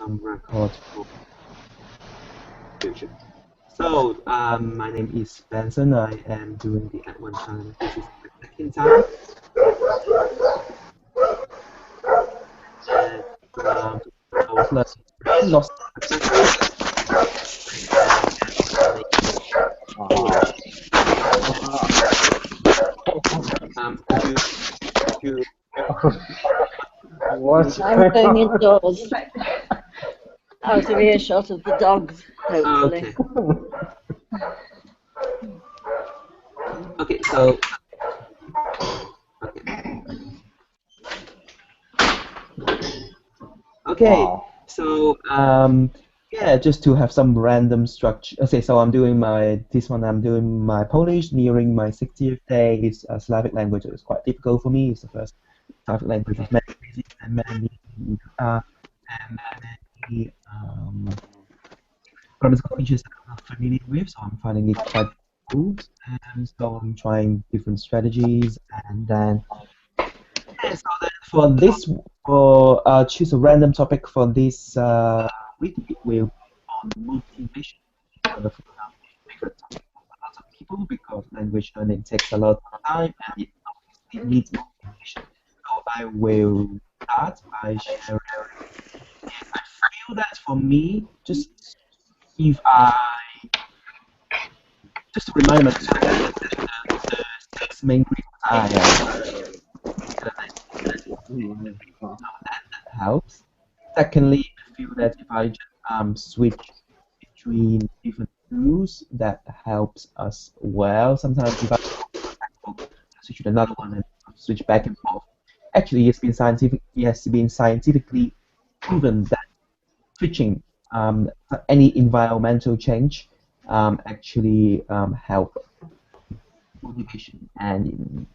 record for future. So, my name is Benson. I am doing the A1 challenge. This is the second time. And I was learning lots of successfully. I am learning English. Could you What's I'm going going on? indoors, out of earshot of the dogs, hopefully. Okay. So okay. Okay, Wow. so yeah, just to have some random structure. Okay, so I'm doing my Polish, nearing my 60th day. It's a Slavic language. It's quite difficult for me. It's the first Slavic language with many basic and many grammatical features that I'm not familiar with. So I'm finding it quite cool. And so I'm trying different strategies, and then yeah, so then for this, for choose a random topic for this week, it will be on motivation. The favorite topic of a lot of people because language learning takes a lot of time and it obviously needs motivation. So I will start by sharing. Yes, I feel that for me, if I just to remind myself the six main reasons I am that helps. Secondly, I feel that if I just switch between different tools, that helps us well. Sometimes if I switch to another one and switch back and forth. Actually, it has been scientifically proven that switching any environmental change actually help motivation and,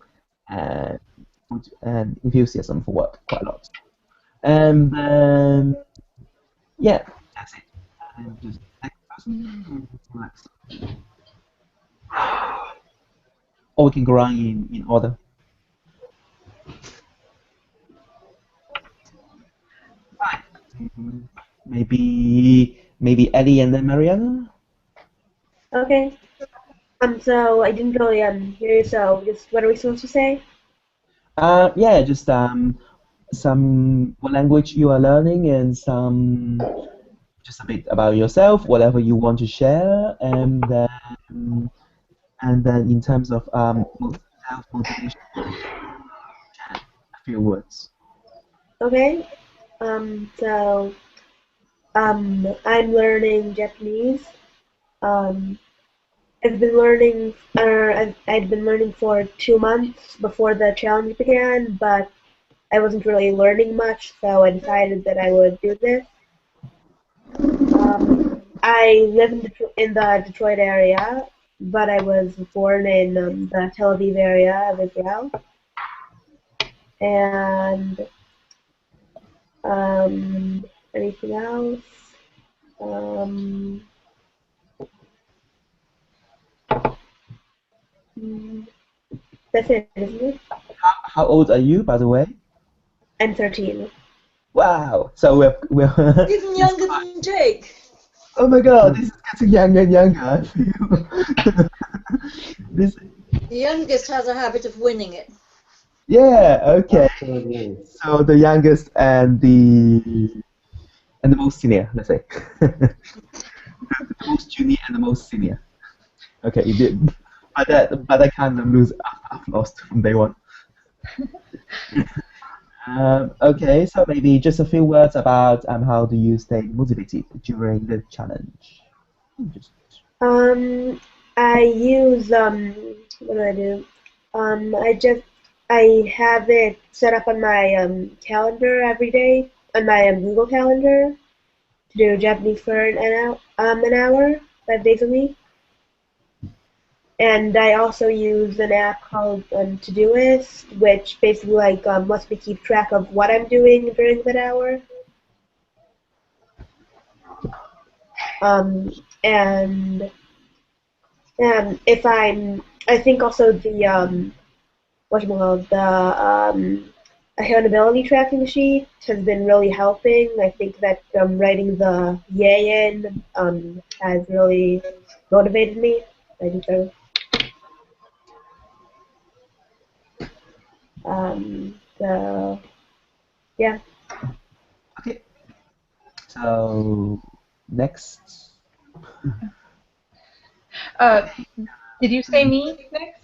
and enthusiasm for work quite a lot. And then yeah, that's it. And just next person, relax. Or we can go around in order. Fine. Maybe Ellie and then Mariana. Okay. So I didn't really hear you. So just what are we supposed to say? Yeah, just some what language you are learning and some just a bit about yourself, whatever you want to share, and then in terms of self motivation, a few words. Okay. So I'm learning Japanese. Um, I've been learning. I'd been learning for 2 months before the challenge began, but I wasn't really learning much, so I decided that I would do this. I live in the Detroit area, but I was born in the Tel Aviv area of Israel, and um, anything else? Um, mm, that's it, isn't it? How old are you, by the way? I'm 13. Wow. So we're Even younger than Jake. oh my god, this is getting younger and younger. I feel this. The youngest has a habit of winning it. Yeah. Okay. Absolutely. So the youngest and the most senior, let's say. The most junior and the most senior. Okay, you did. But I kind of lose. I've lost from day one. Okay, so maybe just a few words about how do you stay motivated during the challenge. Just Um, I use what do I do? I have it set up on my calendar every day on my Google Calendar to do Japanese for an hour, 5 days a week. And I also use an app called Todoist, which basically lets me keep track of what I'm doing during that hour. Um, and if I think also the whatchamacallit, accountability tracking sheet has been really helping. I think that writing the yay in has really motivated me. I think so. So yeah. Okay. So next. Did you say me next?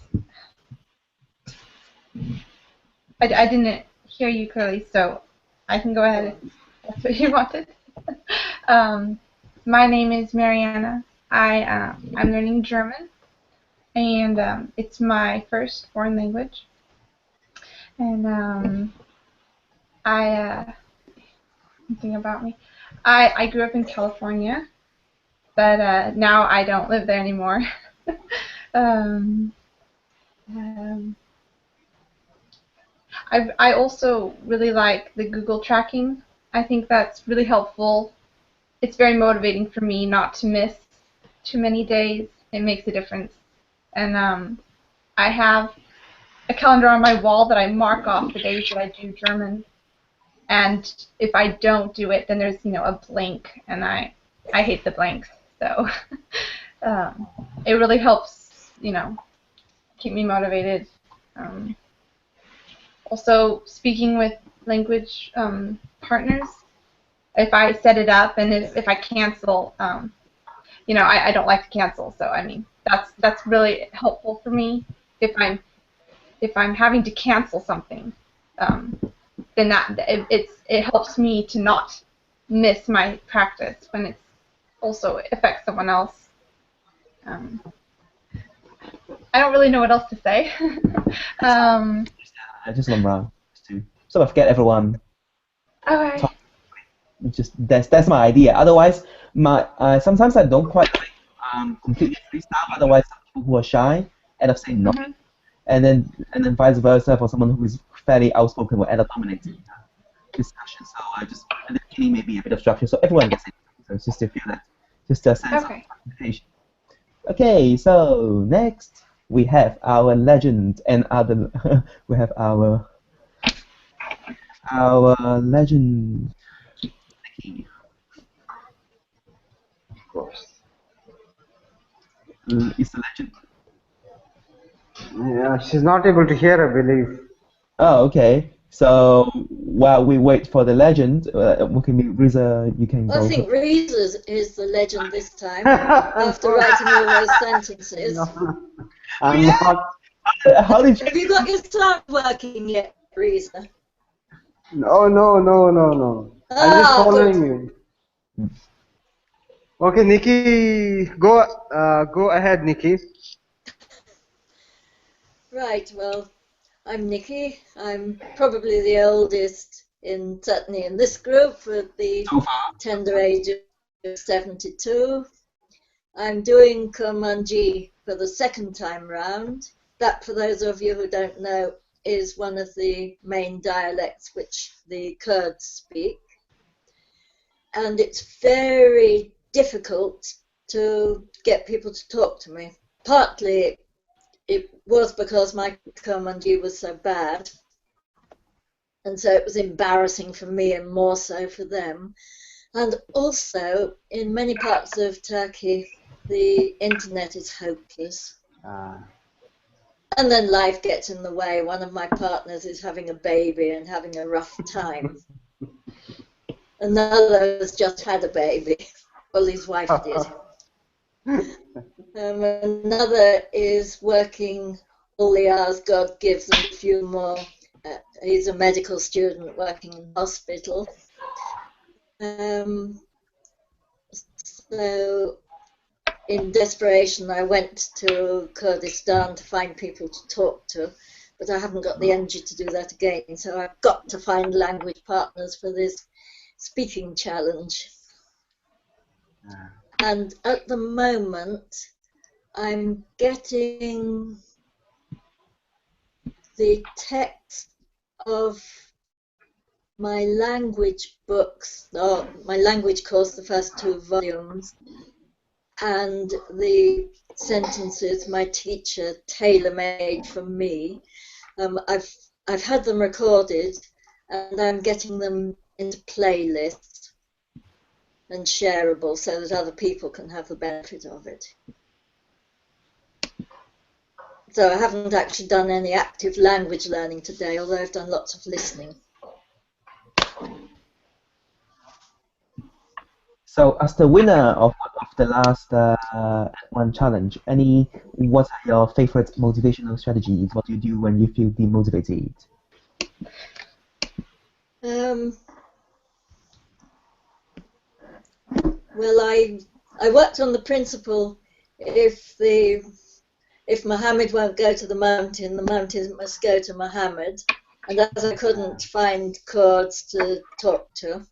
I didn't hear you clearly, so I can go ahead if that's what you wanted. My name is Mariana. I'm learning German, and it's my first foreign language. And something about me. I grew up in California, but now I don't live there anymore. um, um, I also really like the Google tracking. I think that's really helpful. It's very motivating for me not to miss too many days. It makes a difference. And I have a calendar on my wall that I mark off the days that I do German. And if I don't do it, then there's a blank, and I hate the blanks. So it really helps keep me motivated. Also, speaking with language partners, if I set it up and if I cancel, I don't like to cancel. So I mean, that's really helpful for me. If I'm having to cancel something, then it helps me to not miss my practice when it also affects someone else. I don't really know what else to say. I just run around just to sort of get everyone Okay. talk. Just that's my idea. Otherwise, sometimes I don't quite like completely freestyle. Otherwise, some people who are shy end up saying no, Mhm. and then vice versa for someone who is fairly outspoken will end up dominating the discussion. So I just at the beginning maybe a bit of structure so everyone gets it. So it's just to feel that, just a sense of Okay. participation. Okay, so next we have our legend and other. We have our legend. Nikki. Of course. Is the legend. Yeah, she's not able to hear, I believe. Oh, okay. So while we wait for the legend, Riza, you can I go. think Reese's is the legend this time, after writing all those sentences. No, I'm not. How did you? Have you got your sound working yet, Reese? No, no, no, no, no. I'm just Ah, good. following you. Okay, Nikki, go ahead, Nikki. Right, well, I'm Nikki. I'm probably the oldest certainly in this group, with the So far. tender age of 72. I'm doing Kurmanji for the second time round. That, for those of you who don't know, is one of the main dialects which the Kurds speak. And it's very difficult to get people to talk to me. Partly it was because my Kurmanji was so bad, and so it was embarrassing for me and more so for them. And also, in many parts of Turkey, the internet is hopeless. And then life gets in the way. One of my partners is having a baby and having a rough time. Another has just had a baby. Well, his wife did. Another is working all the hours God gives and a few more. He's a medical student working in hospital. So in desperation, I went to Kurdistan to find people to talk to, but I haven't got the energy to do that again. So I've got to find language partners for this speaking challenge. And at the moment, I'm getting the text of my language books, or my language course, the first 2 volumes, and the sentences my teacher tailor-made for me. I've had them recorded, and I'm getting them into playlists and shareable so that other people can have the benefit of it. So I haven't actually done any active language learning today, although I've done lots of listening. So, as the winner of the last one challenge, what are your favorite motivational strategies? What do you do when you feel demotivated? Well, I worked on the principle if Muhammad won't go to the mountain must go to Muhammad. And as I couldn't find Kurds to talk to,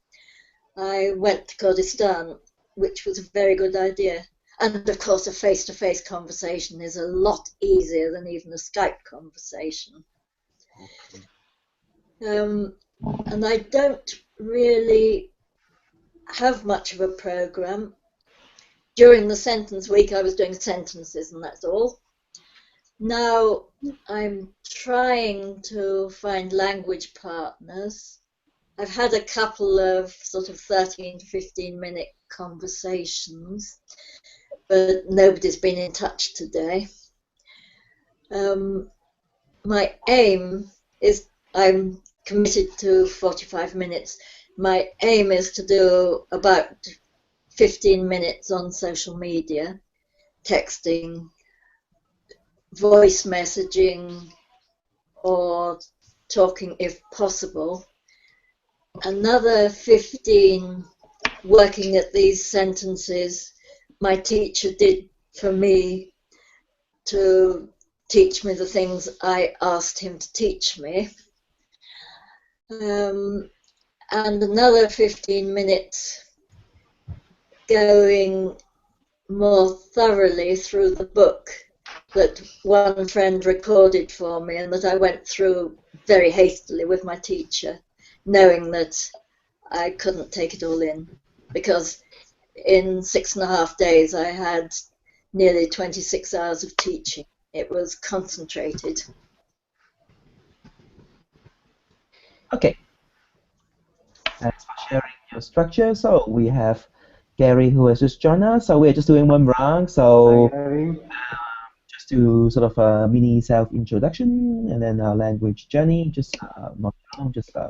I went to Kurdistan, which was a very good idea. And of course, a face-to-face conversation is a lot easier than even a Skype conversation. And I don't really have much of a program. During the sentence week, I was doing sentences, and that's all. Now I'm trying to find language partners. I've had a couple of sort of 13 to 15-minute conversations, but nobody's been in touch today. My aim is, I'm committed to 45 minutes. My aim is to do about 15 minutes on social media, texting, voice messaging, or talking if possible. Another 15 working at these sentences my teacher did for me to teach me the things I asked him to teach me. And another 15 minutes going more thoroughly through the book that one friend recorded for me and that I went through very hastily with my teacher, knowing that I couldn't take it all in, because in 6.5 days I had nearly 26 hours of teaching. It was concentrated. Okay. Thanks for sharing your structure. So we have Gary who has just joined us. So we're just doing one round. So just to sort of a mini self-introduction and then our language journey, just not long, just a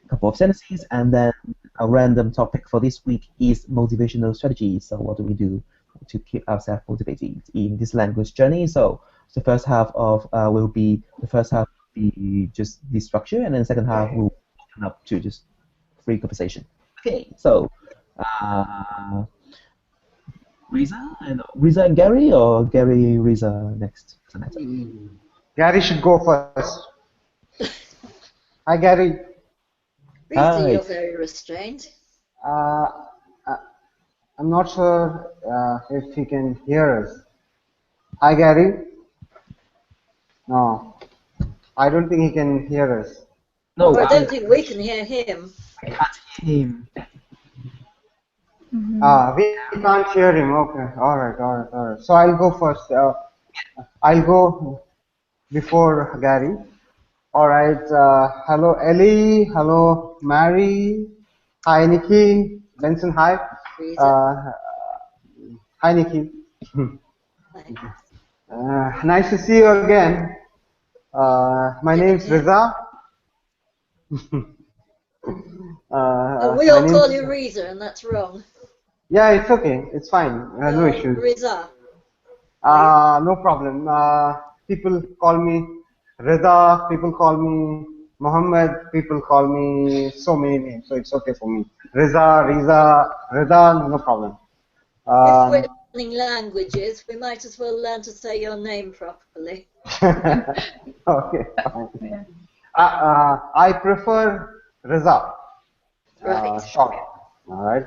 couple of sentences, and then a random topic for this week is motivational strategies. So what do we do to keep ourselves motivated in this language journey? So the first half will be just the structure, and then the second half will open up to just free conversation. Okay, so Riza and Gary, or Gary Riza next? Gary should go first. Hi, Gary. Rita, Hi. you're very restrained. Uh, I'm not sure if he can hear us. Hi, Gary. No, I don't think he can hear us. No, Or I don't think we can hear him. I can't hear him. We can't hear him. Okay, all right. So I'll go first. I'll go before Gary. All right. Hello, Ellie. Hello, Mary. Hi, Nikki. Benson, hi. Rita. Hi, Nikki. Hi. Nice to see you again. My name's Yeah. Riza. We all call you Rita, and that's wrong. Yeah, it's okay. It's fine. No issues. Riza. No problem. People call me Rida. People call me Muhammad. People call me so many names, so it's okay for me. Riza, Rida, no problem. If we're learning languages, we might as well learn to say your name properly. Okay, fine. I prefer Riza. Right. Short. All right.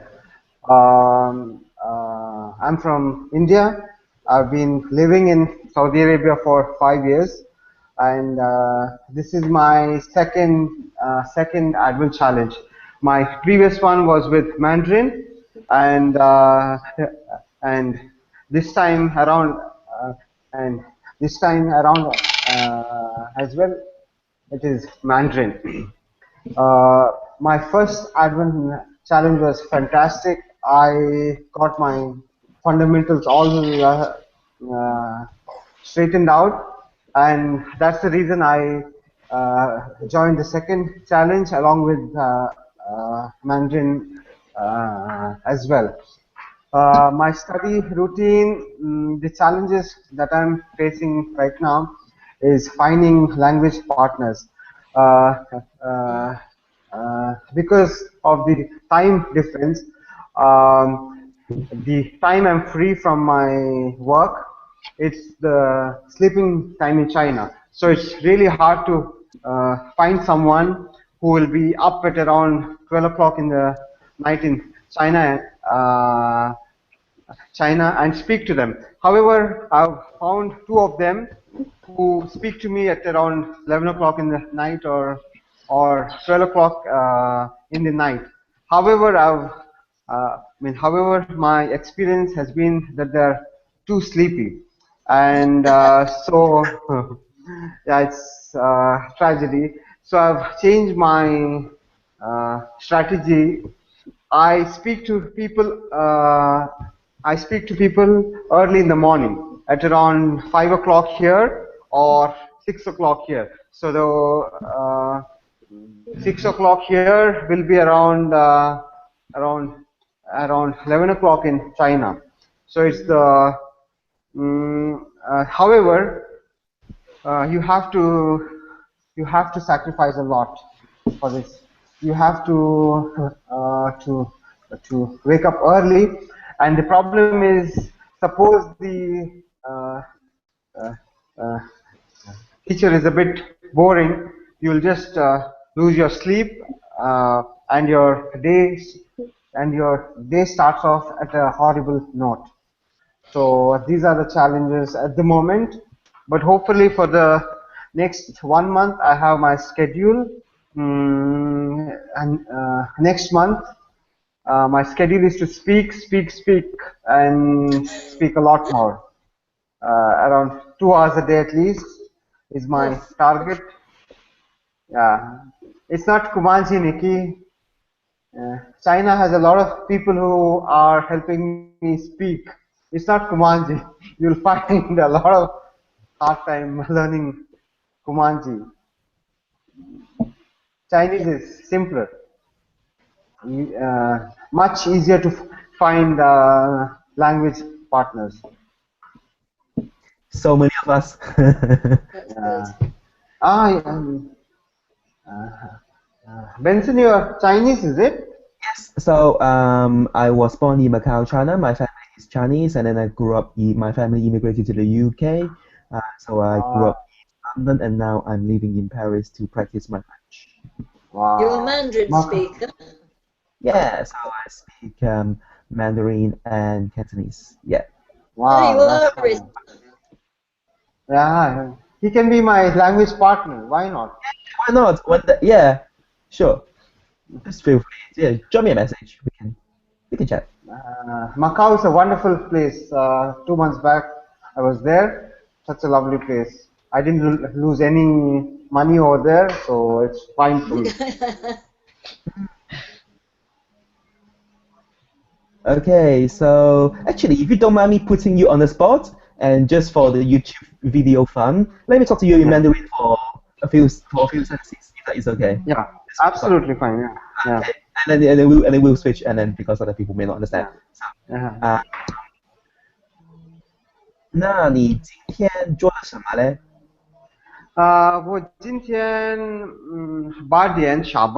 I'm from India. I've been living in Saudi Arabia for 5 years, and this is my second Advent challenge. My previous one was with Mandarin, and this time around, as well, it is Mandarin. My first advent challenge was fantastic. I got my fundamentals all straightened out, and that's the reason I joined the second challenge along with Mandarin as well. My study routine, the challenges that I'm facing right now is finding language partners. Uh, uh, because of the time difference, the time I'm free from my work, it's the sleeping time in China. So it's really hard to find someone who will be up at around 12 o'clock in the night in China. China and speak to them. However, I've found two of them who speak to me at around 11 o'clock in the night or 12 o'clock in the night. However, however, my experience has been that they're too sleepy, and so yeah, it's tragedy. So I've changed my strategy. I speak to people. I speak to people early in the morning at around 5 o'clock here or 6 o'clock here. So the 6 o'clock here will be around around 11 o'clock in China. So it's the however, you have to sacrifice a lot for this. You have to wake up early, and the problem is, suppose the uh, uh, teacher is a bit boring, you'll just lose your sleep, uh, and your day starts off at a horrible note. So these are the challenges at the moment, but hopefully for the next 1 month I have my schedule. And next month my schedule is to speak, and speak a lot more. Around 2 hours a day at least is my Oof. target. Yeah, it's not Kumanji, Nikki. China has a lot of people who are helping me speak. It's not Kumanji. You'll find a lot of hard time learning Kumanji. Chinese Yeah. is simpler, much easier to find language partners. So many of us. That's good. Uh, I Benson, you're Chinese, is it? So I was born in Macau, China. My family is Chinese, and then I grew up. My family immigrated to the UK. So I grew Uh, up in London, and now I'm living in Paris to practice my French. You're a wow. Mandarin Maka. speaker. Yeah, so I speak Mandarin and Cantonese. Yeah. Oh, you Wow, that's are fine. Yeah, he can be my language partner. Why not? Why not? Yeah, sure. Just feel free. Yeah, drop me a message. We can chat. Macau is a wonderful place. 2 months back, I was there. Such a lovely place. I didn't lose any money over there, so it's fine for me. Okay, so actually, if you don't mind me putting you on the spot, and just for the YouTube video fun, let me talk to you in Yeah, Mandarin for a few sentences, if that is okay. yeah, Just for fun. absolutely fine. Yeah, yeah, Okay, and then we'll switch, and then because other people may not understand. yeah, So, yeah. 那你今天做了什么嘞？我今天8点上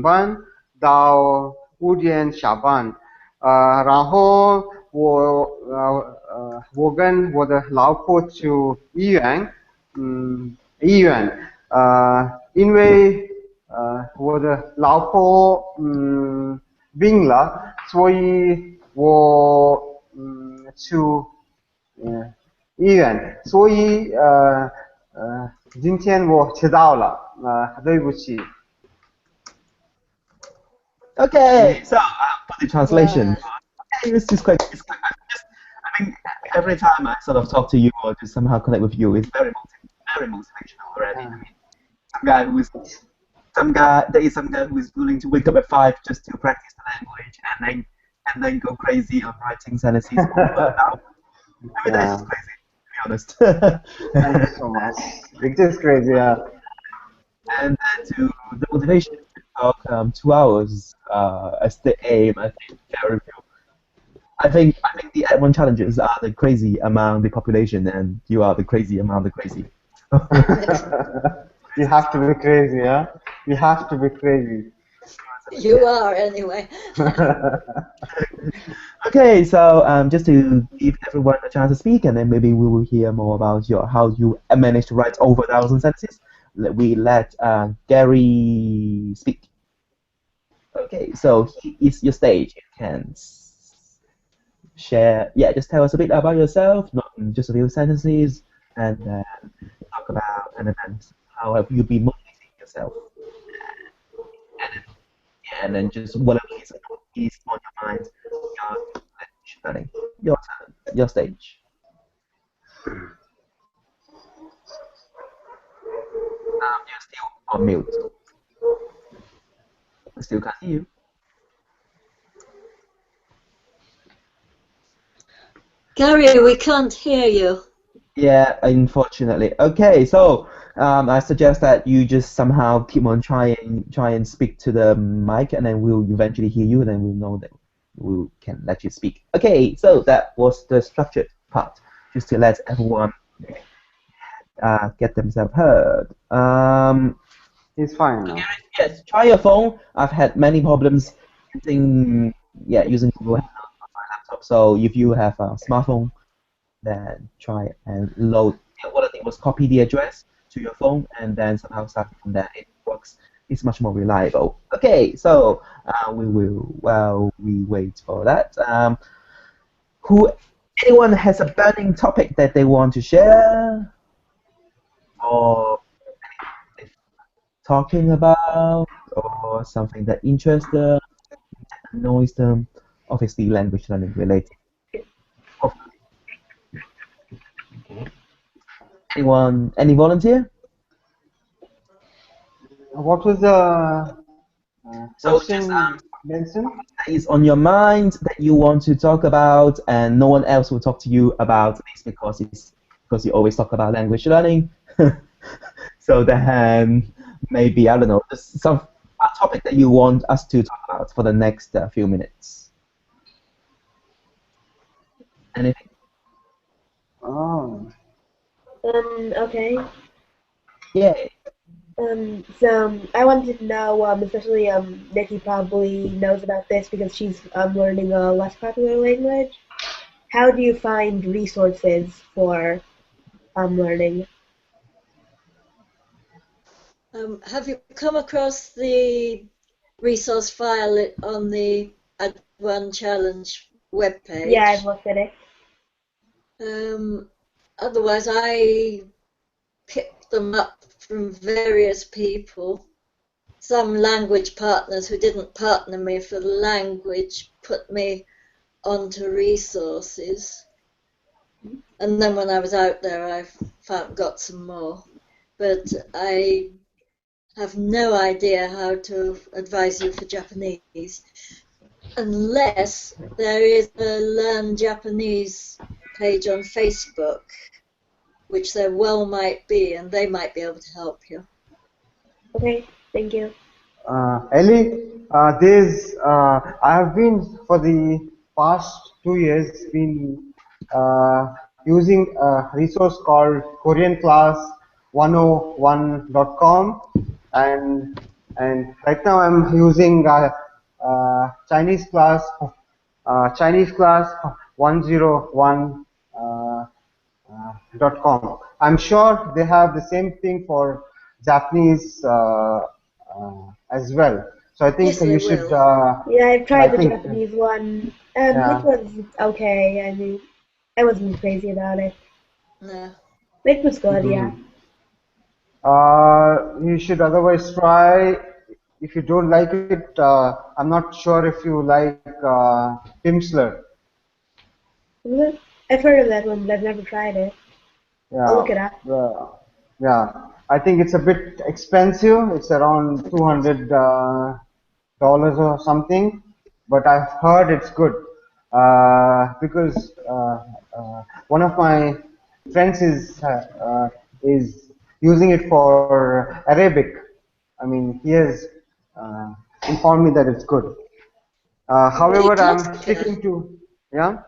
班到5点下班，然后我跟我的老婆去医院，因为我的老婆病了，所以我去医院，所以今天我迟到了，对不起。Okay, so for the translation, Wow. it's quite. I mean, every time I sort of talk to you or just somehow connect with you, it's very motivational already. I mean, some guy who is there is some guy who is willing to wake up at 5 just to practice the language and then go crazy on writing sentences over and over. I mean, that's Yeah. just crazy, to be honest. Thank you so much. It is crazy. Yeah. And then to the motivation to talk 2 hours as the aim, I think very few. I think the A1 challenges are the crazy among the population, and you are the crazy among the crazy. You have to be crazy, yeah? You have to be crazy. You are anyway. Okay, so just to give everyone a chance to speak, and then maybe we will hear more about how you managed to write over 1,000 sentences. We let Gary speak. Okay, so here is your stage. You can share, yeah, just tell us a bit about yourself, not just a few sentences, and talk about and then how have you been motivating yourself, and then just whatever is on your mind, your learning. Your turn, your stage. You're still on mute. I still can't hear you. Gary, we can't hear you. Yeah, unfortunately. Okay, so I suggest that you just somehow keep on try and speak to the mic, and then we'll eventually hear you, and then we'll know that we can let you speak. Okay, so that was the structured part, just to let everyone get themselves heard. He's fine now. Yes, try your phone. I've had many problems using Google Hangout on my laptop. So if you have a smartphone, then try and load. What I did was copy the address to your phone and then somehow start from there. It works. It's much more reliable. Okay, so we will while we wait for that. Who anyone has a burning topic that they want to share or talking about or something that interests them, annoys them? Obviously, language learning related. Anyone? Any volunteer? What was the So just question, Benson? that is on your mind that you want to talk about, and no one else will talk to you about this because you always talk about language learning. So then maybe I don't know, just a topic that you want us to talk about for the next few minutes. Anything? Oh, Okay. Yeah. So I wanted to know, especially Nikki probably knows about this because she's learning a less popular language. How do you find resources for learning? Have you come across the resource file on the Ad1 Challenge Yeah, I've webpage? looked at it. Otherwise, I picked them up from various people. Some language partners who didn't partner me for the language put me onto resources. And then when I was out there, got some more. But I have no idea how to advise you for Japanese, unless there is a Learn Japanese page on Facebook, which there well might be, and they might be able to help you. Okay, thank you. Ellie, I have been for the past 2 years been using a resource called KoreanClass101.com, and right now I'm using Chinese class 101 .com. I'm sure they have the same thing for Japanese as well. So I think Yes, they you should. will. Yeah, I've I tried the think Japanese one. yeah. It was okay. I mean, I wasn't crazy about it. No. It was good, yeah. Mhm. You should otherwise try. If you don't like it, I'm not sure if you like Pimsleur. I've heard of that one, but I've never tried it. I'll Yeah, look it up. the Yeah, I think it's a bit expensive. It's around $200 or something, but I've heard it's good because one of my friends is using it for Arabic. I mean, he has uh, informed me that it's good. However, I'm Glossica. sticking to yeah,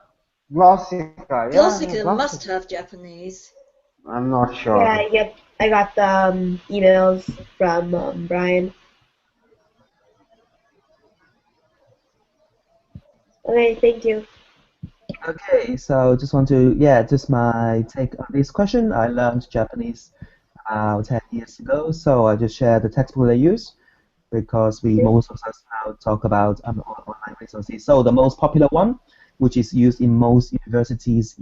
Glossica. Yeah, yeah, Glossica Glossica. must have Japanese. I'm not Yeah, sure. yep. I got the emails from Brian. Okay, thank you. Okay, so just want to, yeah, just my take on this question. I learned Japanese about 10 years ago, so I just share the textbook I use because we Mhm. most of us now talk about online resources. So the most popular one, which is used in most universities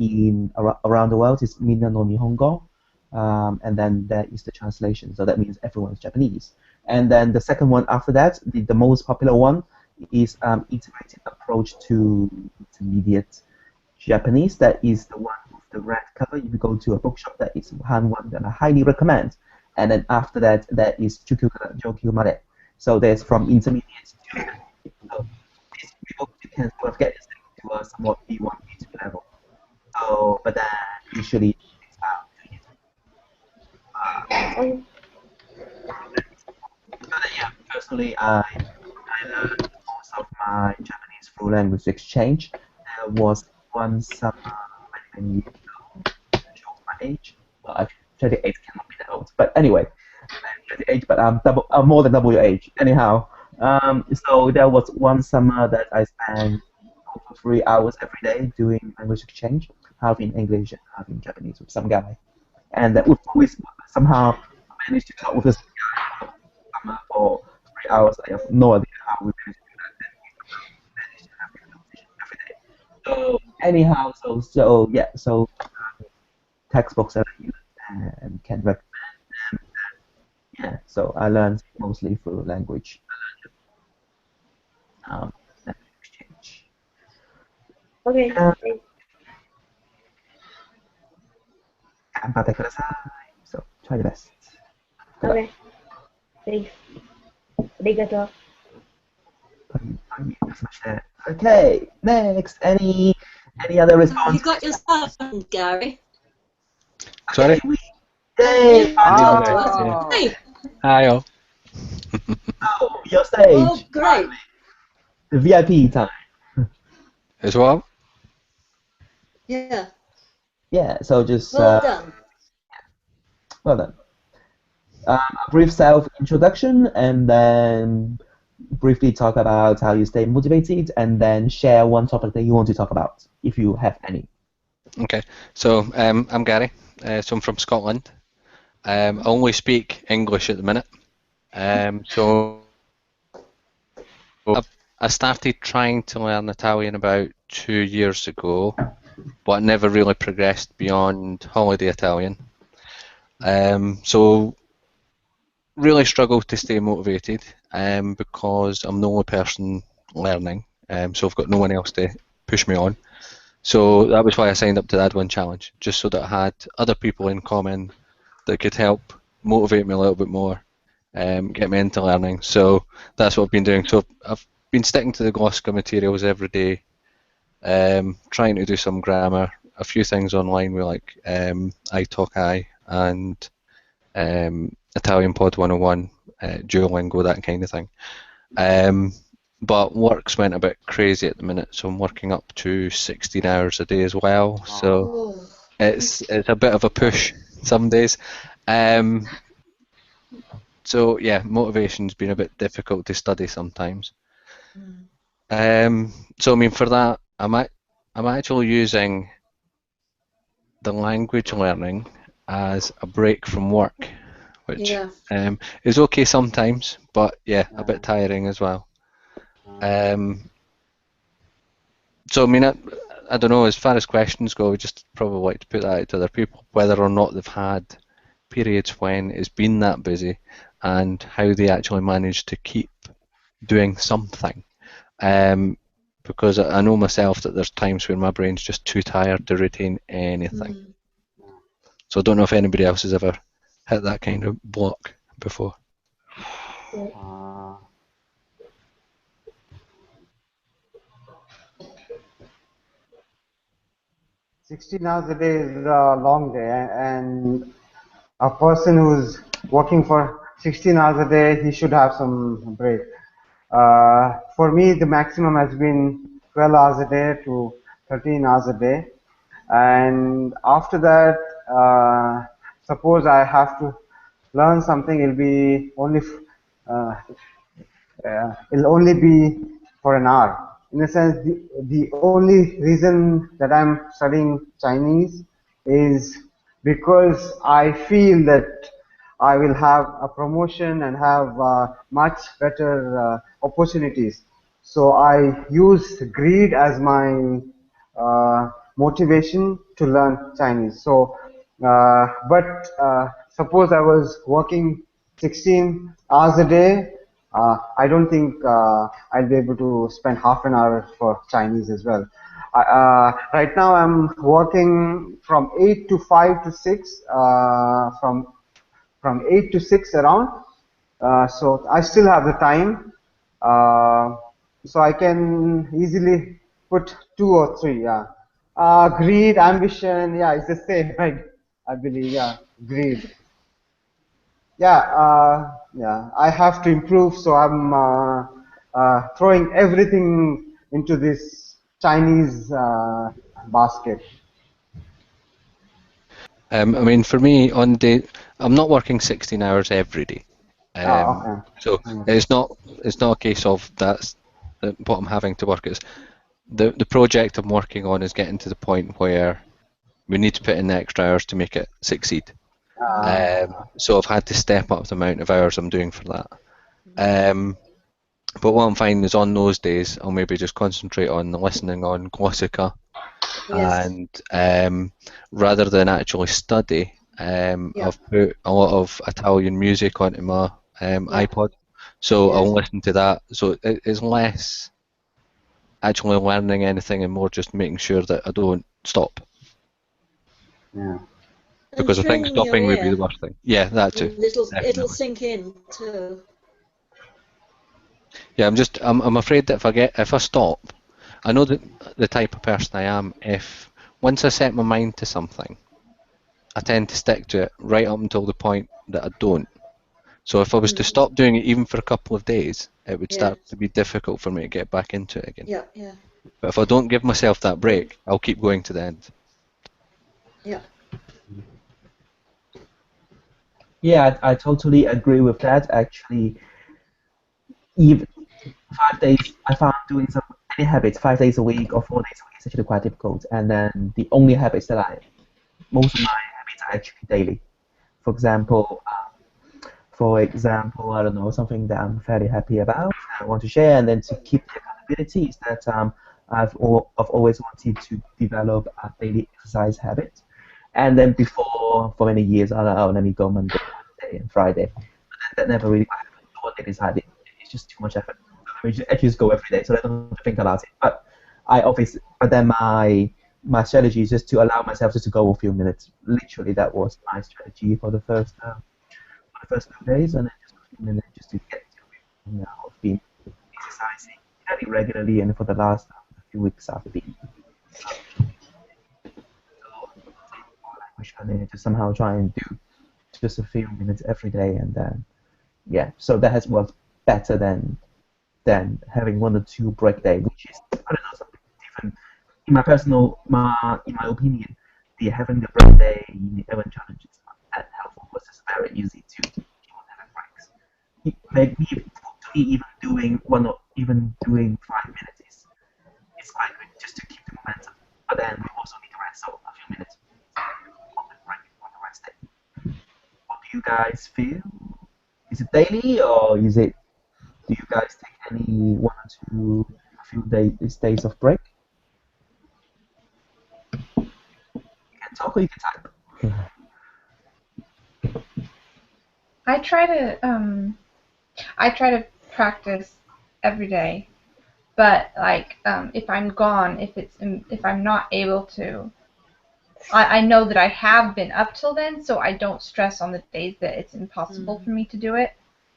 around the world, is Minna no Nihongo. And then there is the translation, so that means everyone's Japanese. And then the second one after that, the most popular one, is integrated approach to intermediate Japanese. That is the one with the red cover. If you go to a bookshop, that is one that I highly recommend. And then after that, there is Chukyukara Jokyu Mare. So there's from intermediate to intermediate. So these people you can sort of get this thing to a somewhat B1, B2 level. So, but then usually it takes about 2 years. Okay. But then, yeah, personally, I learned most of my Japanese through language exchange. There was one summer many years ago, show my age. Well, actually, 38 cannot be that old. But anyway, I'm 38, but I'm more than double your age. Anyhow, so there was one summer that I spent over 3 hours every day doing language exchange, half in English and half in Japanese with some guy. And that would always somehow manage to talk with this guy for summer for 3 hours. I have no idea how we managed to do that. And we somehow managed to have this conversation every day. So anyhow, so yeah, so textbooks that I use and can recommend them. Yeah, so I learned mostly through language exchange. Okay. Yeah, Thanks. 頑張ってください. So try your best. Good luck. Okay. Thanks. Arigato. Okay, next. Any other Have you response? got your sound, Gary? Sorry? Yay, You Martin! talk to us. Yeah. Hey. Hi all. Oh, your stage. Oh, great. The VIP time. As well? Yeah. Yeah, so just Well done. well done. A brief self-introduction, and then briefly talk about how you stay motivated, and then share one topic that you want to talk about, if you have any. Okay. So I'm Gary. So I'm from Scotland. I only speak English at the minute. So I started trying to learn Italian about 2 years ago, but never really progressed beyond holiday Italian. So really struggle to stay motivated because I'm the only person learning. So I've got no one else to push me on. So that was why I signed up to the A1 challenge, just so that I had other people in common that could help motivate me a little bit more, get me into learning. So that's what I've been doing. So I've been sticking to the Glossika materials every day, trying to do some grammar, a few things online with like iTalki and Italian Pod 101, Duolingo, that kind of thing. But work's went a bit crazy at the minute, so I'm working up to 16 hours a day as well. So Oh. it's a bit of a push some days. So yeah, motivation's been a bit difficult to study sometimes. So I mean, for that, I'm actually using the language learning as a break from work, which Yeah. is okay sometimes, but yeah, a bit tiring as well. So I mean, I don't know, as far as questions go, we just probably like to put that out to other people, whether or not they've had periods when it's been that busy and how they actually manage to keep doing something. Because I know myself that there's times when my brain's just too tired to retain anything. So I don't know if anybody else has ever hit that kind of block before. Uh, 16 hours a day is a long day, and a person who's working for 16 hours a day, he should have some break. For me, the maximum has been 12 hours a day to 13 hours a day. And after that, suppose I have to learn something, uh, it'll only be for an hour. In a sense, the only reason that I'm studying Chinese is because I feel that I will have a promotion and have much better opportunities. So I use greed as my motivation to learn Chinese. So, but suppose I was working 16 hours a day, I don't think I'll be able to spend half an hour for Chinese as well. Right now I'm working from 8 to 5 to 6, from 8 to 6 around. So I still have the time. Uh, so I can easily put 2 or 3. Yeah. Greed, ambition. Yeah, it's the same. I believe. Yeah, greed. Yeah, yeah. I have to improve, so I'm throwing everything into this Chinese basket. I mean, for me, on day, I'm not working 16 hours every day. Okay. So Yeah. it's not a case of that's what I'm having to work. It's the project I'm working on is getting to the point where we need to put in the extra hours to make it succeed. So I've had to step up the amount of hours I'm doing for that. But what I'm finding is on those days, I'll maybe just concentrate on listening on Glossica, Yes. and rather than actually study, Yeah. I've put a lot of Italian music onto my Yeah. iPod, so Yes. I'll listen to that. So it's less actually learning anything and more just making sure that I don't stop, Yeah. And because I think training your stopping would be the ear. worst thing. Yeah, that too, And it'll definitely. sink in too. Yeah, I'm afraid that if I stop, I know that the type of person I am. If once I set my mind to something, I tend to stick to it right up until the point that I don't. So if I was to stop doing it even for a couple of days, it would Yeah. start to be difficult for me to get back into it again. Yeah. Yeah. But if I don't give myself that break, I'll keep going to the end. Yeah. Yeah, I totally agree with that. Actually, even 5 days, I found doing some any habits 5 days a week or 4 days a week is actually quite difficult. And then the only habits that most of my habits are actually daily. For example, I don't know, something that I'm fairly happy about, I want to share, and then to keep the accountability is that I've always wanted to develop a daily exercise habit. And then before, for many years, I thought, oh, let me go Monday, Wednesday, and Friday. But that never really happened. One day decided it's just too much effort. I mean, I just go every day, so I don't have to think about it. But then my strategy is just to allow myself just to go a few minutes. Literally, that was my strategy for the first 2 days, and then just a few minutes just to get to it. Now I've been exercising fairly regularly, and for the last few weeks I've been pushing to somehow try and do just a few minutes every day, and then yeah, so that has worked better than having 1 or 2 break day, which is I don't know something different. In my opinion, the having the break day in the event challenge is not that helpful because it's very easy to keep on having breaks. To me, even doing even doing 5 minutes is quite good just to keep the momentum. But then we also need to rest, so a few minutes on the break on the rest day. What do you guys feel? Is it daily or is it? Do you guys take any 1 or 2 a few days of break? You can talk or you can type. I try to practice every day, but like if I'm gone, if I'm not able to I know that I have been up till then, so I don't stress on the days that it's impossible for me to do it.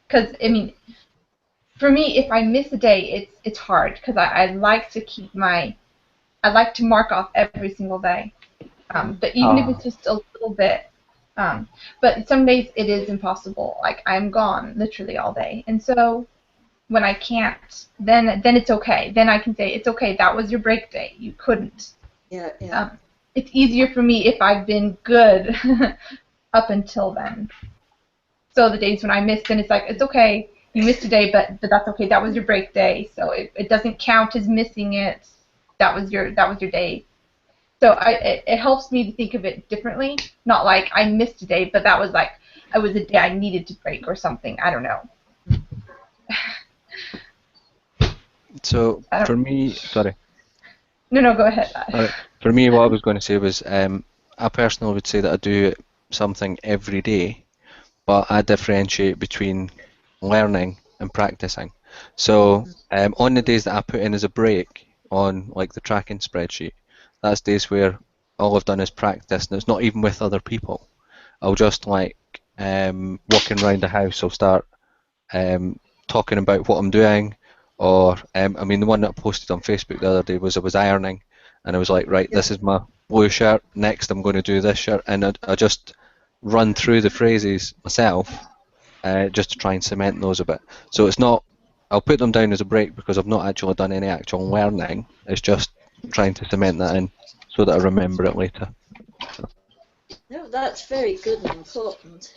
Because, I mean, for me, if I miss a day, it's hard because I like to keep I like to mark off every single day. But even if it's just a little bit, but some days it is impossible. Like I'm gone literally all day, and so when I can't, then it's okay. Then I can say it's okay. That was your break day. You couldn't. Yeah, yeah. It's easier for me if I've been good up until then. So the days when I missed, then it's like it's okay. You missed a day, but that's okay. That was your break day, so it doesn't count as missing it. That was your day. So it helps me to think of it differently. Not like I missed a day, but that was like it was a day I needed to break or something. I don't know. So I don't, for me, sorry. no, go ahead. For me, what I was going to say was, I personally would say that I do something every day, but I differentiate between learning and practicing. So on the days that I put in as a break on like the tracking spreadsheet, that's days where all I've done is practice, and it's not even with other people. I'll just like walking around the house. I'll start talking about what I'm doing, or I mean, the one that I posted on Facebook the other day was I was ironing, and I was like, right, this is my blue shirt. Next, I'm going to do this shirt, and I just run through the phrases myself, just to try and cement those a bit. So it's not. I'll put them down as a break because I've not actually done any actual learning. It's just trying to cement that in so that I remember it later. So. No, that's very good and important.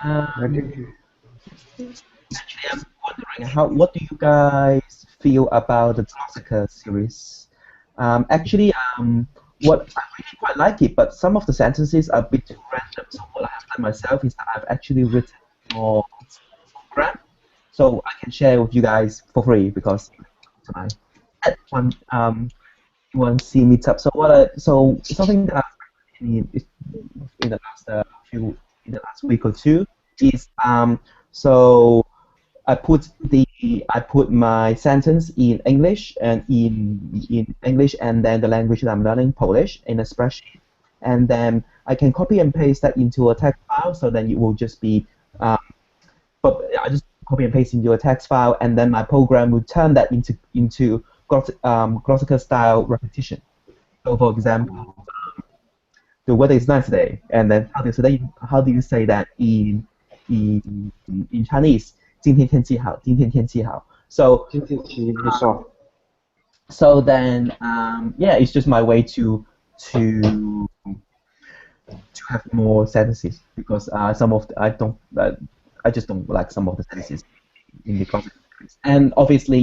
Actually, I'm wondering what do you guys feel about the Glossica series? What I really quite like it, but some of the sentences are a bit too random. So what I have done myself is that I've actually written more program, so I can share with you guys for free because to my at one A1C Meetup. So something that I've in, in the last in the last week or two is so I put my sentence in English and in English and then the language that I'm learning, Polish, in a spreadsheet, and then I can copy and paste that into a text file. So then it will just be, but I just copy and paste into a text file, and then my program will turn that into Glossica style repetition. So for example, the weather is nice today, and then how do you say that in Chinese? 今天天气好，今天天气好. So 今天起不错。 so then yeah, it's just my way to have more sentences because some of I just don't like some of the sentences in the context. And obviously,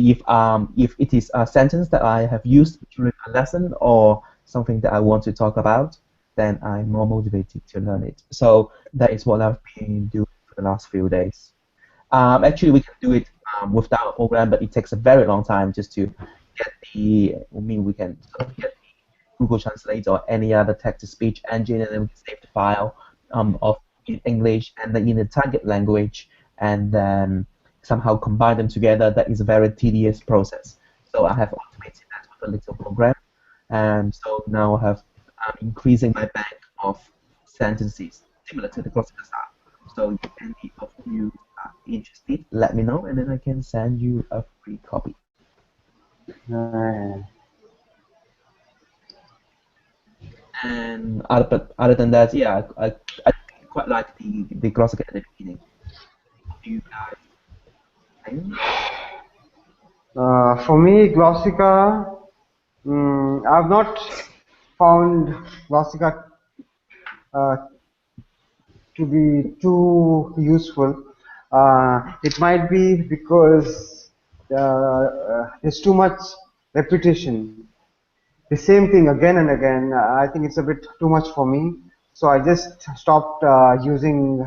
if it is a sentence that I have used during a lesson or something that I want to talk about, then I'm more motivated to learn it. So that is what I've been doing for the last few days. Actually, we can do it without a program, but it takes a very long time just to get we can sort of get the Google Translate or any other text-to-speech engine, and then we can save the file of in English and then in the target language, and then somehow combine them together. That is a very tedious process. So I have automated that with a little program, and so now I have increasing my bank of sentences similar to the classical style. So if any of you are interested, let me know, and then I can send you a free copy. And other than that, yeah, I quite like the classical at the beginning. What do you guys think? For me, Glossica, I've not found Glossica to be too useful. It might be because there's too much repetition. The same thing again and again. I think it's a bit too much for me. So I just stopped using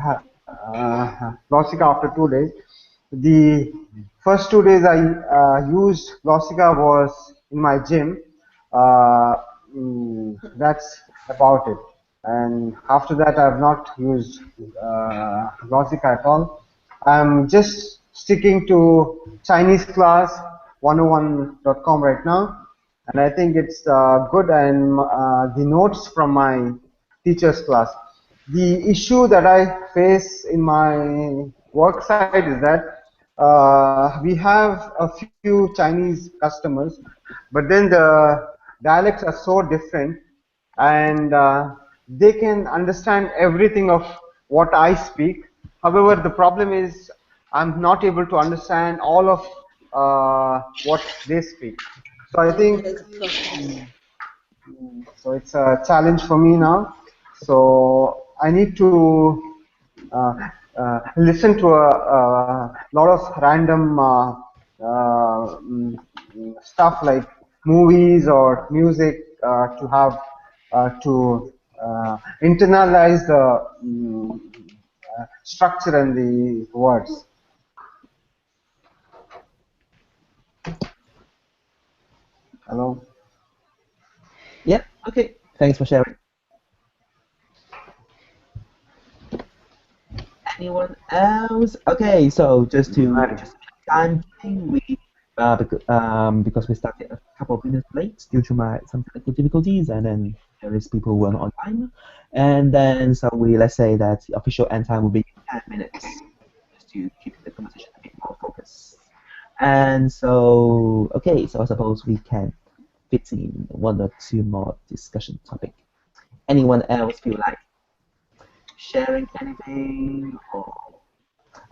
Glossica after 2 days. The first 2 days I used Glossica was in my gym. That's about it. And after that, I've not used Glossica at all. I'm just sticking to Chinese class 101.com right now, and I think it's good. And the notes from my teacher's class. The issue that I face in my work side is that we have a few Chinese customers, but then the dialects are so different, and they can understand everything of what I speak. However, the problem is I'm not able to understand all of what they speak. So I I know think the problem. so it's a challenge for me now. So I need to listen to a lot of random stuff like movies or music to have to internalize the structure and the words. Hello. Yeah, okay. Thanks for sharing. Anyone else? Okay, so Mary. just time thing, because we started a couple of minutes late due to some technical difficulties, and then there is people who are not on time, and then so we let's say that the official end time will be 10 minutes, just to keep the conversation a bit more focused. And so okay, so I suppose we can fit in one or two more discussion topic. Anyone else feel like sharing anything or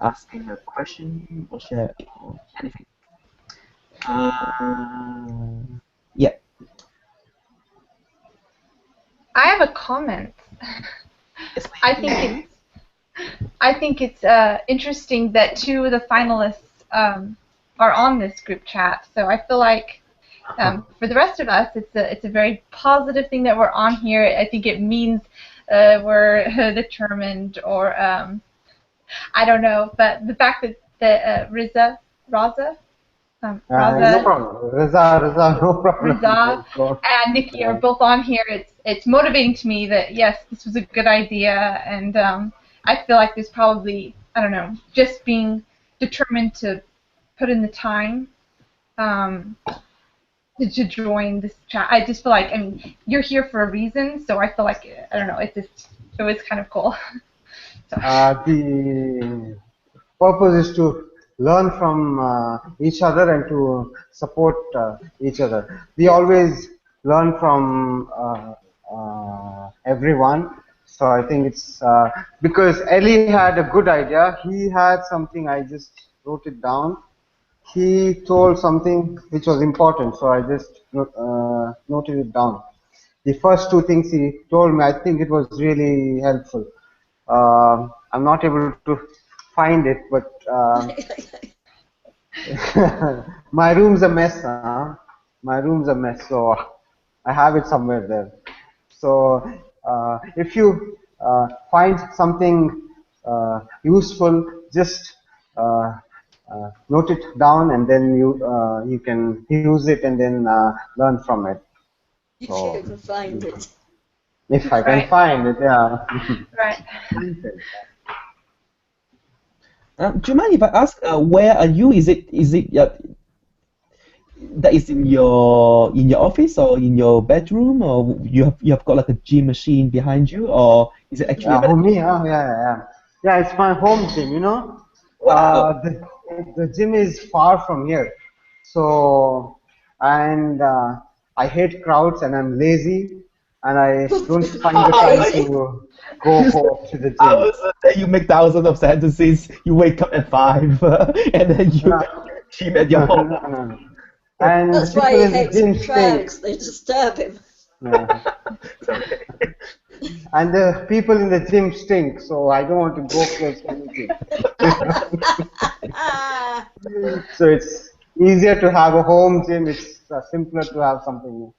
asking a question or share or anything? Uh, yeah. I have a comment. Yes, I please. think it's interesting that two of the finalists are on this group chat. So I feel like for the rest of us, it's a very positive thing that we're on here. I think it means we're determined, or I don't know. But the fact that Raza, No Raza, problem. Reza, no Raza, problem. Go. and Nikki are both on here. It's motivating to me that yes, this was a good idea, and I feel like there's probably, I don't know, just being determined to put in the time to join this chat. I just feel like, I mean, you're here for a reason, so I feel like, I don't know, it was kind of cool. So The purpose is to learn from each other and to support each other. We always learn from everyone. So I think it's because Ellie had a good idea. He had something. I just wrote it down. He told something which was important, so I just noted it down. The first two things he told me, I think it was really helpful. I'm not able to find it, but my room's a mess. My room's a mess, so I have it somewhere there. So if you find something useful, just note it down, and then you can use it and then learn from it. If you So can find it. if I can right, find it, yeah. right. Do you mind if I ask where are you? Is it that is in your office or in your bedroom, or you have got like a gym machine behind you, or is it actually a Who medical? me? Oh, yeah. Yeah, it's my home gym, you know. Wow. The gym is far from here. So, and I hate crowds and I'm lazy and I don't find the time Lazy. to go to the I gym. was you make thousands of sentences. You wake up at 5, and then you gym at your home. No. And the That's why people he in the hates gym stink. crowds. They disturb him. Yeah. Sorry. And the people in the gym stink, so I don't want to go close to any gym. So it's easier to have a home gym. It's simpler to have something,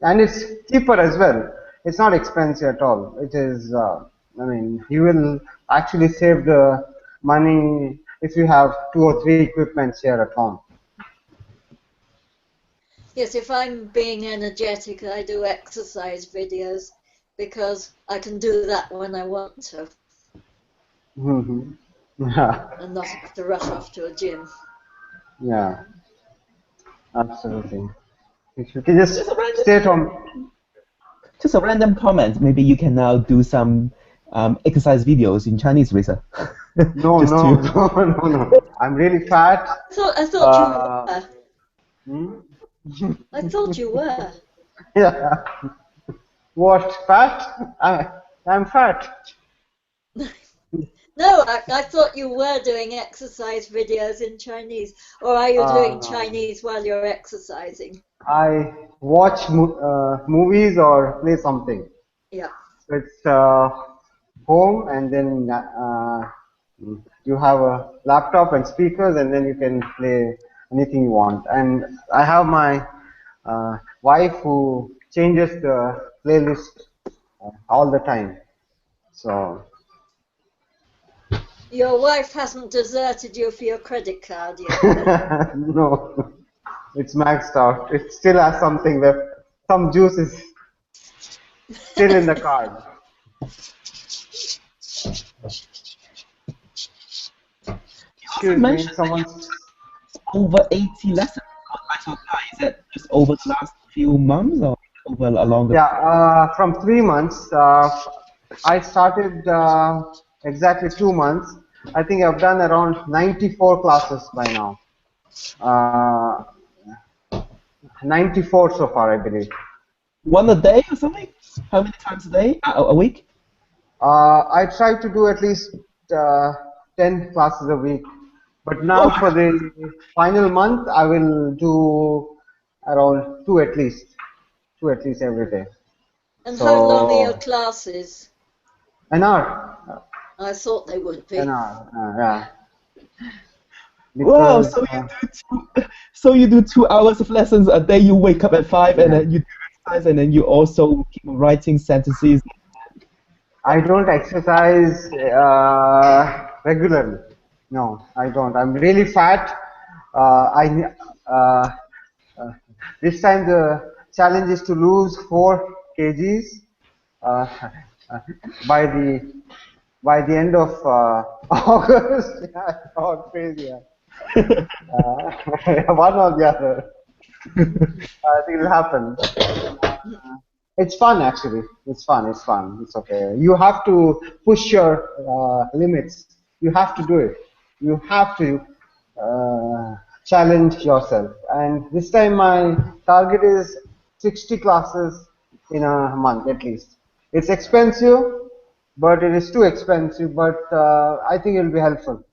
and it's cheaper as well. It's not expensive at all. It is. I mean, you will actually save the money if you have two or three equipments here at home. Yes, if I'm being energetic, I do exercise videos because I can do that when I want to. Hmm. Yeah, and not have to rush off to a gym. yeah, absolutely. If you can just Just a random, stay at home. just a random comment. Maybe you can now do some exercise videos in Chinese, Risa. No, Just no, to. no, no, no. I'm really fat. I thought you Uh, were. hmm? I thought you were. Yeah. What? Fat? I'm fat. No, I thought you were doing exercise videos in Chinese, or are you doing No. Chinese while you're exercising? I watch movies or play something. Yeah. So it's home, and then you have a laptop and speakers, and then you can play anything you want. And I have my wife who changes the playlist all the time. So Your wife hasn't deserted you for your credit card yet, then? no, it's maxed out. It still has something left. Some juice is still in the card. You also Excuse me, mentioned that you someone's. over 80 lessons. I thought, is that just over the last few months or over a longer Yeah, period? from 3 months. I started exactly 2 months. I think I've done around 94 classes by now. Uh, 94 so far, I believe. One a day or something? How many times a day? A week? I try to do at least uh, 10 classes a week. But Oh now my for the final month, I will do around two at least every day. And how long are your So classes? an hour, I thought they would an be. hour, yeah. Wow, Because so you do 2 hours of lessons a day, you wake up at 5 and yeah, then you do exercise and then you also keep writing sentences. I don't exercise regularly. No, I don't. I'm really fat. I uh, this time the challenge is to lose 4 kgs uh, uh, by the end of August. Yeah, it's all crazy. Yeah. One or the other. I think it'll happen. It's fun actually. It's fun. It's fun. It's okay. You have to push your limits. You have to do it. You have to challenge yourself. And this time my target is 60 classes in a month at least. It's expensive, but it is too expensive. But I think it'll be helpful.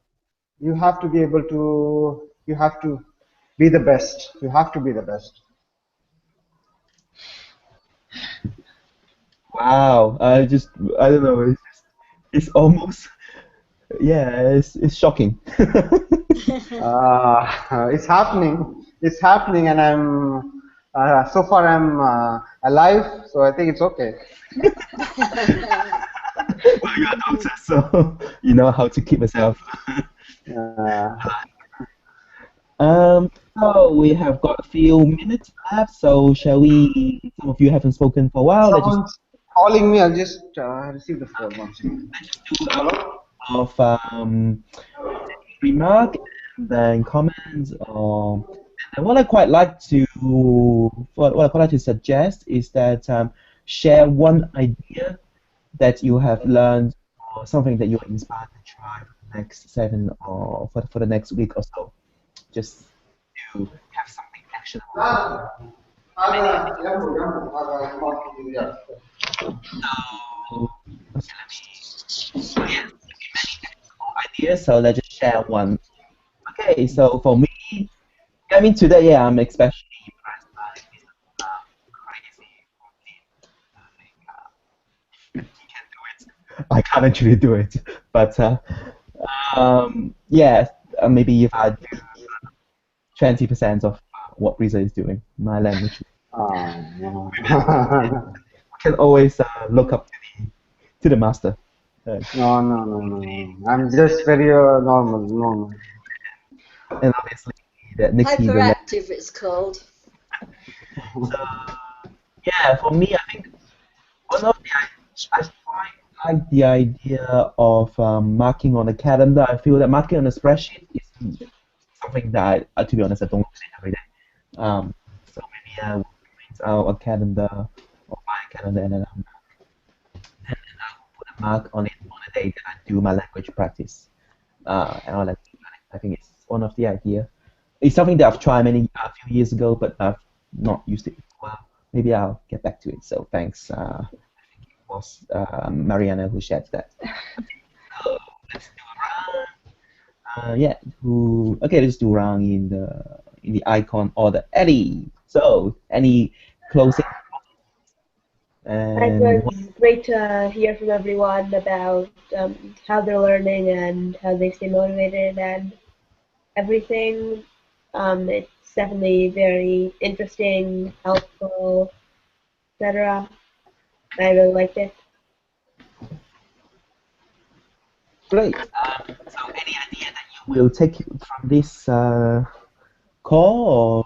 You have to be able to. You have to be the best. You have to be the best. Wow, I don't know, it's almost, yeah, it's shocking. It's happening. It's happening, and I'm so far I'm alive, so I think it's okay. Well, you're a doctor, so you know how to keep yourself. Uh, So we have got a few minutes left, so shall we, some of you haven't spoken for a while, let's just Someone's calling me. I'll just receive the phone once again. do a Hello? couple of remark and then comments or and what I quite like to suggest is that share one idea that you have learned or something that you're inspired to try for the next 7 or for the next week or so. Just to have something actionable. So, okay, ideas, so let's just share one. Okay, so for me, I mean today, yeah, I'm especially impressed by this crazy routine. He can do it. I can't actually do it, but yeah, maybe if I do 20% of what Risa is doing, my language, No. I can always look up to the master. No, no, no, no, no. I'm just very normal. And obviously, that Nikki will let. Hyperactive, it's called. So, yeah, for me, I think one of the I tried like the idea of marking on a calendar. I feel that marking on a spreadsheet is something that, to be honest, I don't use it every day. So maybe I will print out a calendar or buy a calendar and then I'll put a mark on it on the day that I do my language practice. And all that. I think it's one of the idea. It's something that I've tried a few years ago, but I've not used it for a while. Maybe I'll get back to it. So thanks, was Mariana who shared that. So let's do a round. Yeah, who? Okay, let's do a round in the icon order. Ellie. So any closing It and what? was great to hear from everyone about how they're learning and how they stay motivated and everything. It's definitely very interesting, helpful, etc. I really liked it. Great. So any idea that you will take from this call, or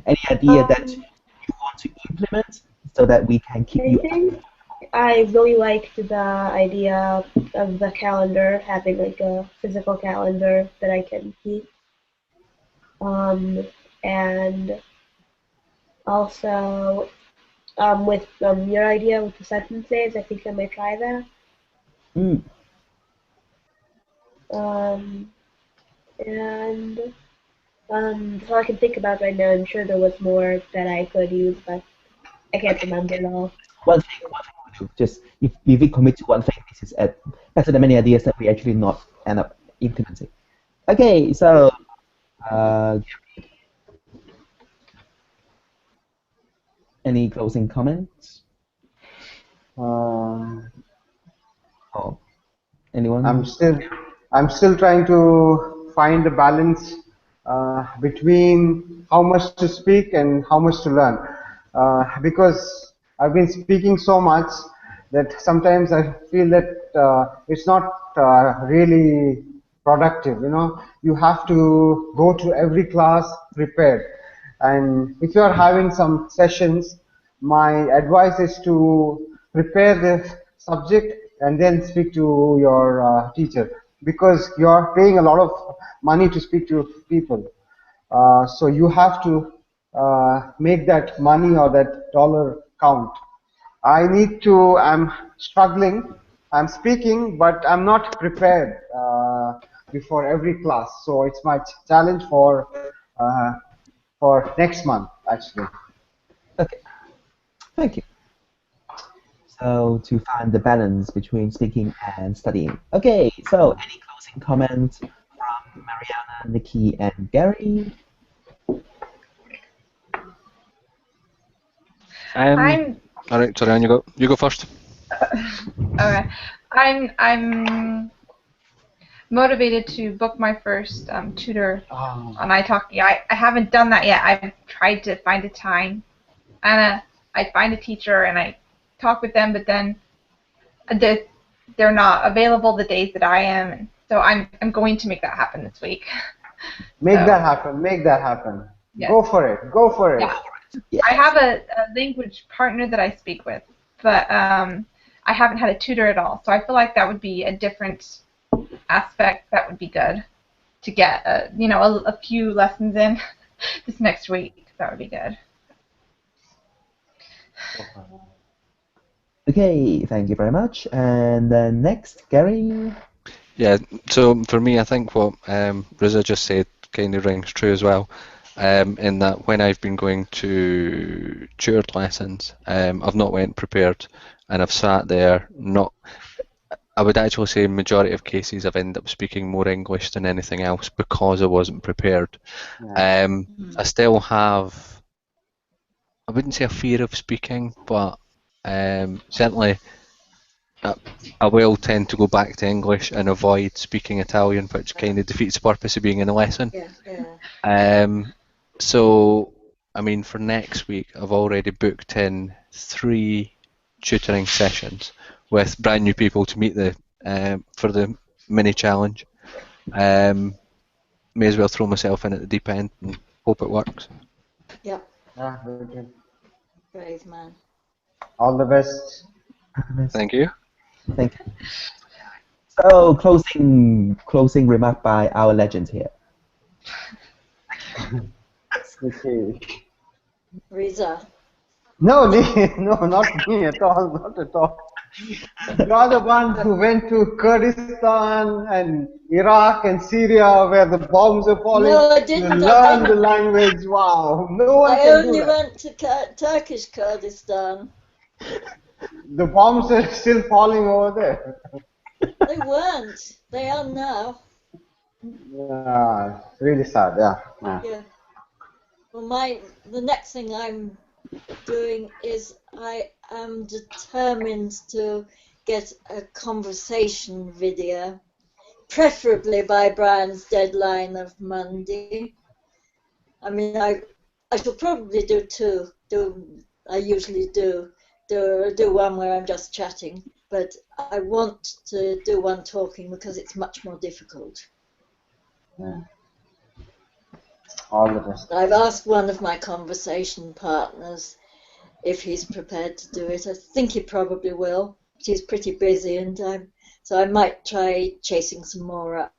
any idea that Um, you want to implement so that we can keep I you think I really liked the idea of the calendar, having like a physical calendar that I can keep. Um, and also with your idea with the sentences, I think I might try that. Mm, Um, and that's all I can think about right now. I'm sure there was more that I could use, but I can't okay, remember it all. one thing we'll do. Just if we commit to one thing, this is better than many ideas that we actually not end up implementing. Okay, so uh, any closing comments? Um, Or I'm anyone? still I'm still trying to find the balance between how much to speak and how much to learn. Because I've been speaking so much that sometimes I feel that it's not really productive. You know, you have to go to every class prepared. And if you are having some sessions, my advice is to prepare the subject and then speak to your teacher, because you are paying a lot of money to speak to people. So you have to make that money or that dollar count. I'm struggling. I'm speaking, but I'm not prepared before every class. So it's my challenge uh, for next month, actually. Okay, thank you. So to find the balance between speaking and studying. Okay, so any closing comments from Mariana, Nikki, and Gary? I'm All right, sorry, on you go. You go first. okay. I'm motivated to book my first tutor Ah, on italki. I haven't done that yet. I've tried to find a time, and I find a teacher and I talk with them, but then they're, they're not available the days that I am. And so I'm going to make that happen this week. make that So happen. Make that happen. yes, Go for it. Go for it. yeah. I Yes. have a language partner that I speak with, but I haven't had a tutor at all. So I feel like that would be a different aspect that would be good to get a few lessons in this next week. That would be good. Okay, thank you very much. And then next, Gary. Yeah, so for me, I think what Riza just said kind of rings true as well. In that when I've been going to tutored lessons, I've not went prepared, and I've sat there not. I would actually say majority of cases I've ended up speaking more English than anything else because I wasn't prepared. Yeah. I still have, I wouldn't say a fear of speaking, but certainly I, I will tend to go back to English and avoid speaking Italian, which kind of defeats the purpose of being in a lesson. Yeah, yeah. Um, so, I mean, for next week, I've already booked in 3 tutoring sessions with brand new people to meet the for the mini challenge. May as well throw myself in at the deep end and hope it works. Yep, Yeah, very good. brave man. All the best. Thank you. Thank you. So closing remark by our legend here. Okay. Riza. No, no, not me at all, not at all. You are the one who went to Kurdistan and Iraq and Syria where the bombs are falling. No, I You didn't. I learn the didn't. language. Wow, no one I can do only that. went to Turkish Kurdistan. The bombs are still falling over there. They weren't. They are now. Yeah, it's really sad. Yeah, yeah. Yeah. Well, the next thing I'm doing is I am determined to get a conversation video, preferably by Brian's deadline of Monday. I mean, I shall probably do two. I usually do one where I'm just chatting, but I want to do one talking because it's much more difficult. Yeah. All the best. I've asked one of my conversation partners if he's prepared to do it. I think he probably will. But he's pretty busy, and so I might try chasing some more up.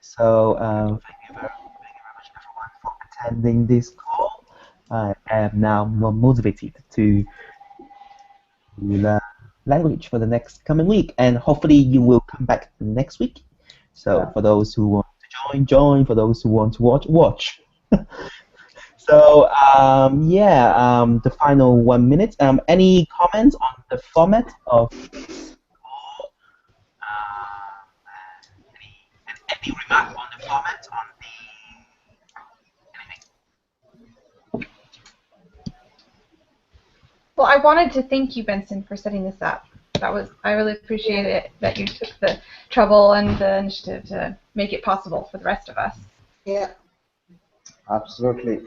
So thank you very much everyone for attending this call. I am now more motivated to learn language for the next coming week, and hopefully you will come back next week. So Yeah. for those who want to join. For those who want to watch. So the final 1 minute. Any comments on the format of this call? Any remark on the format on the anything? Well, I wanted to thank you, Benson, for setting this up. I really appreciate it that you took the trouble and the initiative to make it possible for the rest of us. Yeah. Absolutely.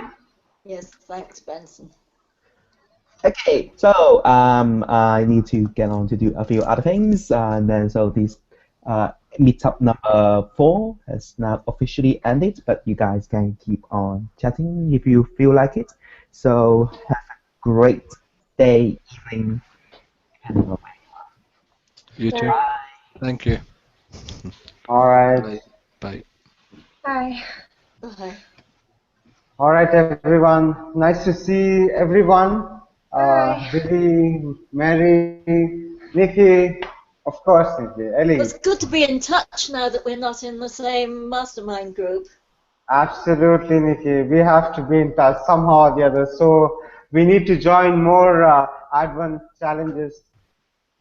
Yes. Thanks, Benson. Okay, so I need to get on to do a few other things, and then so this meetup number 4 has now officially ended, but you guys can keep on chatting if you feel like it. So have a great day, evening, depending on where You too. Thank you. All right. Bye. Bye. Bye. All right, everyone. Nice to see everyone. Bye. Billy, Mary, Nikki, of course, Nikki, Ellie. It's good to be in touch now that we're not in the same mastermind group. Absolutely, Nikki. We have to be in touch somehow or the other. So we need to join more advanced challenges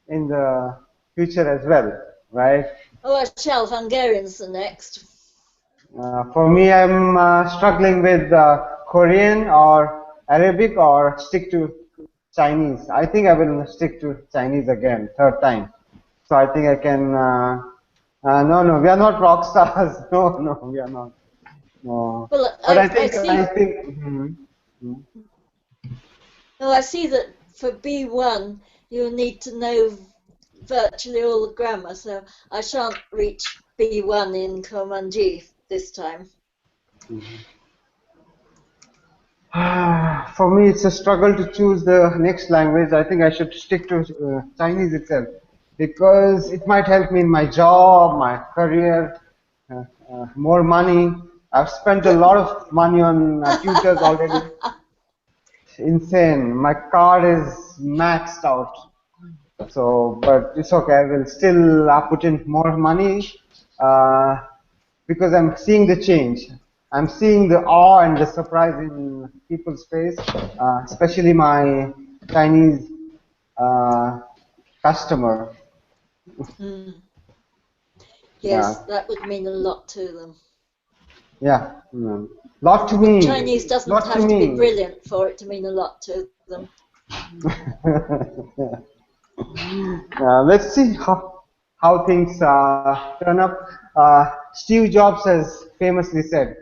in the future as well, right? Oh, I shall. Hungarian's the next. For me, I'm struggling with Korean or Arabic or stick to Chinese. I think I will stick to Chinese again, third time. So I think I can. No, we are not rock stars. No, we are not. No. Well, But I I think. see. No, I see that for B1 you need to know virtually all the grammar, so I shan't reach B1 in Komanji this time. For me, it's a struggle to choose the next language. I think I should stick to Chinese itself because it might help me in my job, my career, more money. I've spent a lot of money on tutors already. Insane. My card is maxed out. So, but it's okay. I will still put in more money because I'm seeing the change. I'm seeing the awe and the surprise in people's face, especially my Chinese customer. Yes, Yeah, that would mean a lot to them. yeah. Lot to me. Chinese doesn't Lot to have to be me. brilliant for it to mean a lot to them. Let's see how things turn up. Steve Jobs has famously said,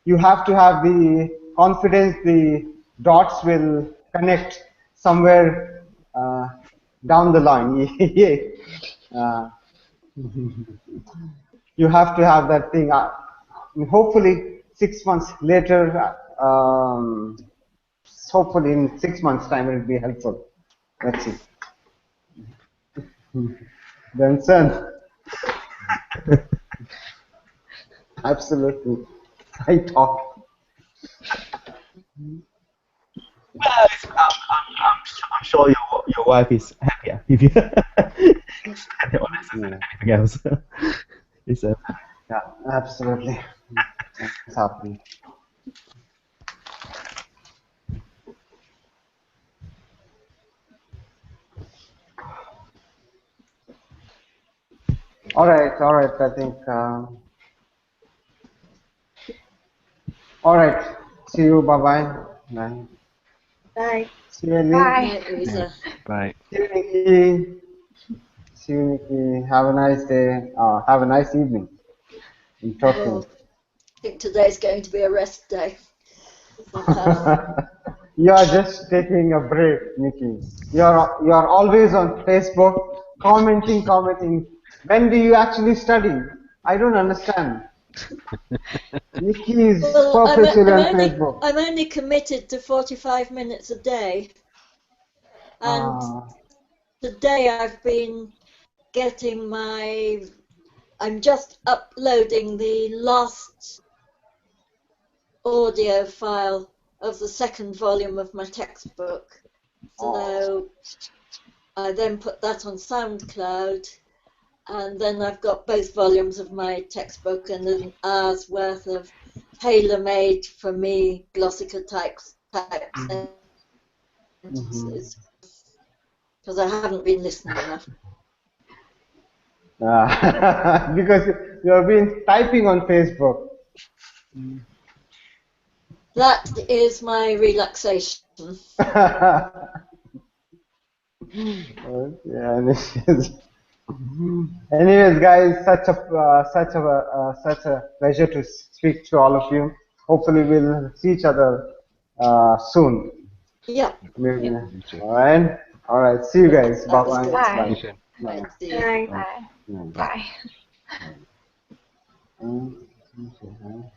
"You have to have the confidence the dots will connect somewhere down the line." Yeah. uh, you have to have that thing. Hopefully, 6 months later, hopefully in 6 months' time it will be helpful. Let's see. Benson, absolutely. I talk. I'm sure your wife is happier if you spend on this than anything else. It's a Yeah, absolutely. It's happening. All right, all right. I think. All right. See you. Bye bye. Bye. Bye. See you, Ellie. Bye. Night, Lisa. Bye. See you, Nikki. See you, Nikki. Have a nice day. Have a nice evening in Oh, Tokyo. I think today's going to be a rest day somehow. You are just taking a break, Nikki. You are always on Facebook, commenting. When do you actually study? I don't understand. Nikki is Well, perpetually on Facebook. I'm only committed to 45 minutes a day, and Ah, today I've been getting my. I'm just uploading the last audio file of the second volume of my textbook. So I then put that on SoundCloud, and then I've got both volumes of my textbook and an hour's worth of tailor-made for me Glossica type mhm. sentences because I haven't been listening enough. Because you have been typing on Facebook. That is my relaxation. Yeah, this is. Anyways, guys, such a pleasure to speak to all of you. Hopefully, we'll see each other soon. Yeah, Maybe. yeah, All right. See you guys. that Bye was bye. good. See Bye. you Bye. soon. Right, Bye. see you. Bye. Bye. Bye. Bye. Bye.